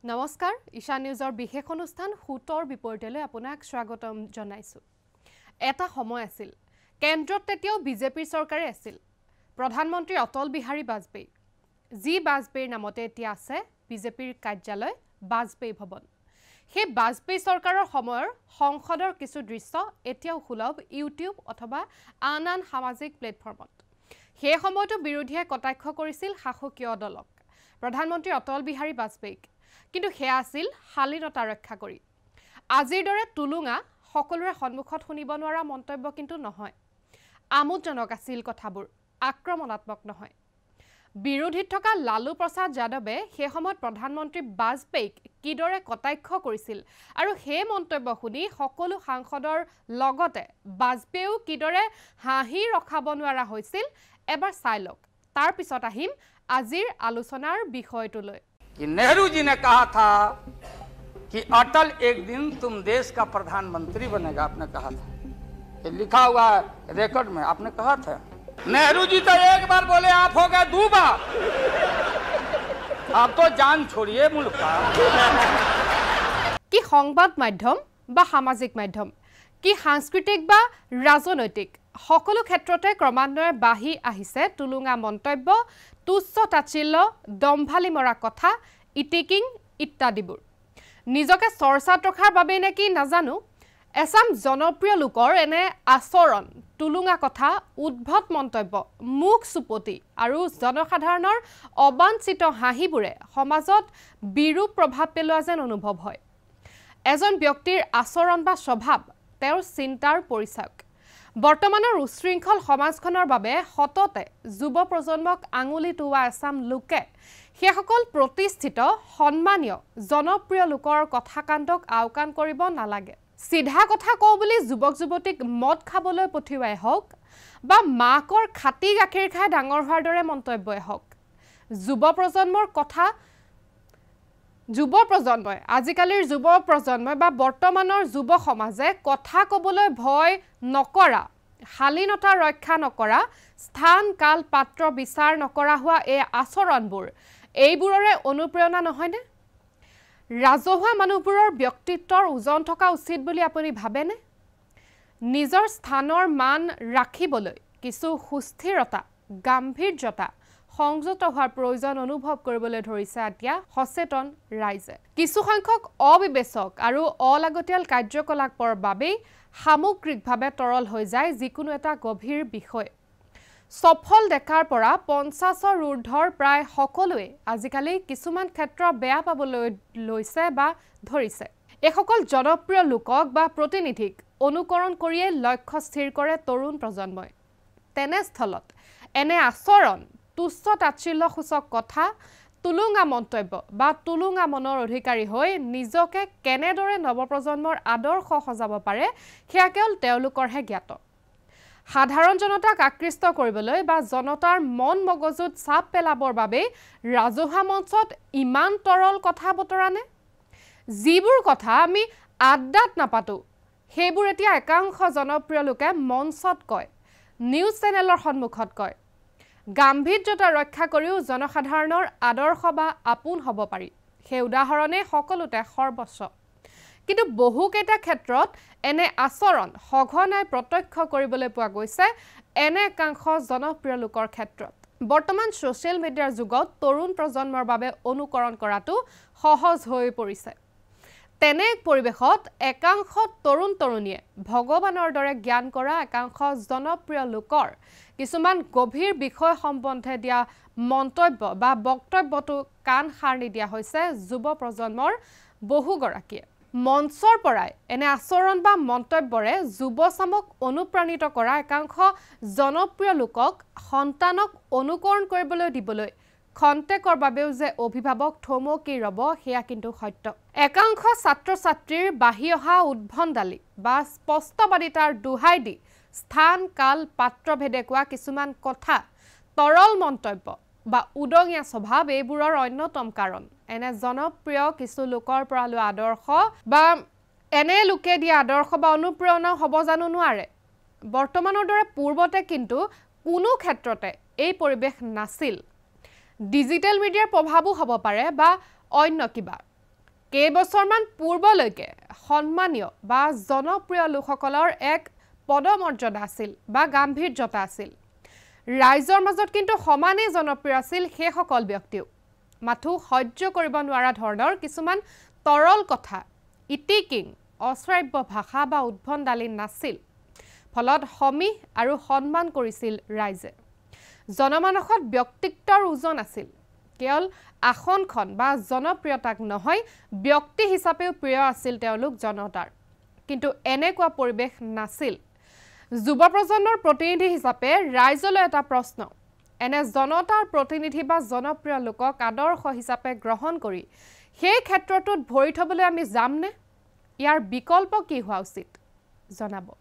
নমস্কাৰ ঈশা নিউজৰ বিশেষ অনুষ্ঠান হুটৰ বিপৰীতলৈ আপোনাক স্বাগতম জনাইছো। এটা সময় আছিল কেন্দ্ৰত তেতিয়াও বিজেপিৰ চৰকাৰে আছিল প্ৰধানমন্ত্ৰী অটল বিহাৰী বাজপেয়ী যি বাজপেয়ীৰ নামতে এতিয়া আছে বিজেপিৰ কাৰ্যালয় বাজপেয়ী ভৱন। সেই বাজপেয়ী চৰকাৰৰ সময়ৰ সংসদৰ কিছু দৃশ্য এতিয়াও সুলভ ইউটিউব অথবা আন আন সামাজিক প্লেটফৰ্মত। সেই সময়তো বিৰোধীয়ে কটাক্ষ কৰিছিল শাসকীয় দলক প্ৰধানমন্ত্ৰী অটল বিহাৰী বাজপেয়ীক, কিন্তু সেয়া আছিল শালীনতা ৰক্ষা কৰি। আজিৰ দৰে টুলুঙা সকলোৰে সন্মুখত শুনিব নোৱাৰা মন্তব্য কিন্তু নহয়। আমোদজনক আছিল কথাবোৰ, আক্ৰমণাত্মক নহয়। বিৰোধীত থকা লালু প্ৰসাদ যাদৱে সেই সময়ত প্ৰধানমন্ত্ৰী বাজপেয়ীক কিদৰে কটাক্ষ কৰিছিল আৰু সেই মন্তব্য শুনি সকলো সাংসদৰ লগতে বাজপেয়ীও কিদৰে হাঁহি ৰখাব নোৱাৰা হৈছিল এবাৰ চাই লওক। তাৰ পিছত আহিম আজিৰ আলোচনাৰ বিষয়টোলৈ। कि नेहरू जी ने कहा था कि अटल एक दिन तुम देश का प्रधानमंत्री बनेगा, आपने कहा था, ये लिखा हुआ है रिकॉर्ड में, आपने कहा था। नेहरू जी तो एक बार बोले, आप हो गए 2 बार। आप तो जान छोड़िए मुल्क का। कि সংবাদ মাধ্যম বা সামাজিক মাধ্যম, কি সাংস্কৃতিক বা ৰাজনৈতিক, সকলো ক্ষেত্ৰতে ক্ৰমান্বয়ে বাঢ়ি আহিছে টুলুঙা মন্তব্য, তুচ্ছ তাচ্ছিল্য, দম্ভালি মৰা কথা, ইটিকিং ইত্যাদিবোৰ। নিজকে চৰ্চাত ৰখাৰ বাবে নেকি নাজানো, এচাম জনপ্ৰিয় লোকৰ এনে আচৰণ, টুলুঙা কথা, উদ্ভট মন্তব্য, মুখ চুপতি আৰু জনসাধাৰণৰ অবাঞ্ছিত হাঁহিবোৰে সমাজত বিৰূপ প্ৰভাৱ পেলোৱা যেন অনুভৱ হয়। এজন ব্যক্তিৰ আচৰণ বা স্বভাৱ তেওঁৰ চিন্তাৰ পৰিচায়ক। বৰ্তমানৰ উশৃংখল সমাজখনৰ বাবে সততে যুৱ প্ৰজন্মক আঙুলি টোৱা এচাম লোকে সেইসকল প্ৰতিষ্ঠিত সন্মানীয় জনপ্ৰিয় লোকৰ কথাকাণ্ডক আওকাণ কৰিব নালাগে। চিধা কথা কওঁ বুলি যুৱক যুৱতীক মদ খাবলৈ পঠিওৱাই হওক বা মাকৰ খাটি গাখীৰ খাই ডাঙৰ হোৱাৰ দৰে মন্তব্যই হওক, যুৱ প্ৰজন্মই আজিকালিৰ যুৱ প্ৰজন্মই বা বৰ্তমানৰ যুৱ সমাজে কথা ক'বলৈ ভয় নকৰা, শালীনতা ৰক্ষা নকৰা, স্থান কাল পাত্ৰ বিচাৰ নকৰা হোৱা এই আচৰণবোৰ এইবোৰৰে অনুপ্ৰেৰণা নহয়নে? ৰাজহুৱা মানুহবোৰৰ ব্যক্তিত্বৰ ওজন থকা উচিত বুলি আপুনি ভাবেনে? নিজৰ স্থানৰ মান ৰাখিবলৈ কিছু সুস্থিৰতা, গাম্ভীৰ্যতা, সংযত হোৱাৰ প্ৰয়োজন অনুভৱ কৰিবলৈ ধৰিছে এতিয়া সচেতন ৰাইজে। কিছুসংখ্যক অবিবেচক আৰু অলাগতিয়াল কাৰ্যকলাপৰ বাবেই সামগ্ৰিকভাৱে তৰল হৈ যায় যিকোনো এটা গভীৰ বিষয়। সফল ডেকাৰ পৰা 50ৰ ঊৰ্ধৰ প্ৰায় সকলোৱে আজিকালি কিছুমান ক্ষেত্ৰ বেয়া পাবলৈ লৈছে বা ধৰিছে। এইসকল জনপ্ৰিয় লোকক বা প্ৰতিনিধিক অনুকৰণ কৰিয়ে লক্ষ্য স্থিৰ কৰে তৰুণ প্ৰজন্মই। তেনেস্থলত এনে আচৰণ, তুচ্ছ তাচ্ছিল্যসূচক কথা, টুলুঙা মন্তব্য বা টুলুঙা মনৰ অধিকাৰী হৈ নিজকে কেনেদৰে নৱপ্ৰজন্মৰ আদৰ্শ সজাব পাৰে সেয়া কেৱল তেওঁলোকৰহে জ্ঞাত। সাধাৰণ জনতাক আকৃষ্ট কৰিবলৈ বা জনতাৰ মন মগজুত চাপ পেলাবৰ বাবে ৰাজহুৱা মঞ্চত ইমান তৰল কথা বতৰানে? যিবোৰ কথা আমি আড্ডাত নাপাতো সেইবোৰ এতিয়া একাংশ জনপ্ৰিয় লোকে মঞ্চত কয়, নিউজ চেনেলৰ সন্মুখত কয়। গাম্ভীৰ্যতা ৰক্ষা কৰিও জনসাধাৰণৰ আদৰ্শ বা আপোন হ'ব পাৰি, সেই উদাহৰণে সকলোতে সৰ্বস্ব। কিন্তু বহুকেইটা ক্ষেত্ৰত এনে আচৰণ সঘনাই প্ৰত্যক্ষ কৰিবলৈ পোৱা গৈছে এনে একাংশ জনপ্ৰিয় লোকৰ ক্ষেত্ৰত। বৰ্তমান ছ'চিয়েল মিডিয়াৰ যুগত তৰুণ প্ৰজন্মৰ বাবে অনুকৰণ কৰাটো সহজ হৈ পৰিছে। তেনে পৰিৱেশত একাংশ তৰুণ তৰুণীয়ে ভগৱানৰ দৰে জ্ঞান কৰা একাংশ জনপ্ৰিয় লোকৰ কিছুমান গভীৰ বিষয় সম্বন্ধে দিয়া মন্তব্য বা বক্তব্যটো কাণ সাৰ নিদিয়া হৈছে যুৱ প্ৰজন্মৰ বহুগৰাকীয়ে। মঞ্চৰ পৰাই এনে আচৰণ বা মন্তব্যৰে যুৱচামক অনুপ্ৰাণিত কৰা একাংশ জনপ্ৰিয় লোকক সন্তানক অনুকৰণ কৰিবলৈ দিবলৈ খন্তেকৰ বাবেও যে অভিভাৱক থমকি ৰ'ব সেয়া কিন্তু সত্য। একাংশ ছাত্ৰ ছাত্ৰীৰ বাঢ়ি অহা উদ্ভণ্ডালি বা স্পষ্টবাদিতাৰ দোহাই দি স্থান কাল পাত্ৰভেদে কোৱা কিছুমান কথা, তৰল মন্তব্য বা উদঙীয়া স্বভাৱ এইবোৰৰ অন্যতম কাৰণ। এনে জনপ্ৰিয় কিছু লোকৰ পৰা লোৱা আদৰ্শ বা এনে লোকে দিয়া আদৰ্শ বা অনুপ্ৰেৰণাও হ'ব জানো নোৱাৰে। বৰ্তমানৰ দৰে পূৰ্বতে কিন্তু কোনো ক্ষেত্ৰতে এই পৰিৱেশ নাছিল। ডিজিটেল মিডিয়াৰ প্ৰভাৱো হ'ব পাৰে বা অন্য কিবা। কেইবছৰমান পূৰ্বলৈকে সন্মানীয় বা জনপ্ৰিয় লোকসকলৰ এক পদমৰ্যাদা আছিল বা গাম্ভীৰ্যতা আছিল ৰাইজৰ মাজত কিন্তু সমানেই জনপ্ৰিয় আছিল সেইসকল ব্যক্তিও মাথো সহ্য কৰিব নোৱাৰা ধৰণৰ কিছুমান তৰল কথা ইটিকিং অশ্ৰাব্য ভাষা বা উদ্ভণ্ডালি নাছিল ফলত সমীহ আৰু সন্মান কৰিছিল ৰাইজে জনমানসত ব্যক্তিত্বৰ ওজন আছিল কেৱল আসনখন বা জনপ্ৰিয়তাক নহয় ব্যক্তি হিচাপেও প্ৰিয় আছিল তেওঁলোক জনতাৰ কিন্তু এনেকুৱা পৰিৱেশ নাছিল যুৱ প্ৰজন্মৰ প্ৰতিনিধি হিচাপে ৰাইজলৈ এটা প্ৰশ্ন এনে জনতাৰ প্ৰতিনিধি বা জনপ্ৰিয় লোকক আদৰ্শ হিচাপে গ্ৰহণ কৰি সেই ক্ষেত্ৰটোত ভৰি থবলৈ আমি যামনে ইয়াৰ বিকল্প কি হোৱা উচিত জনাব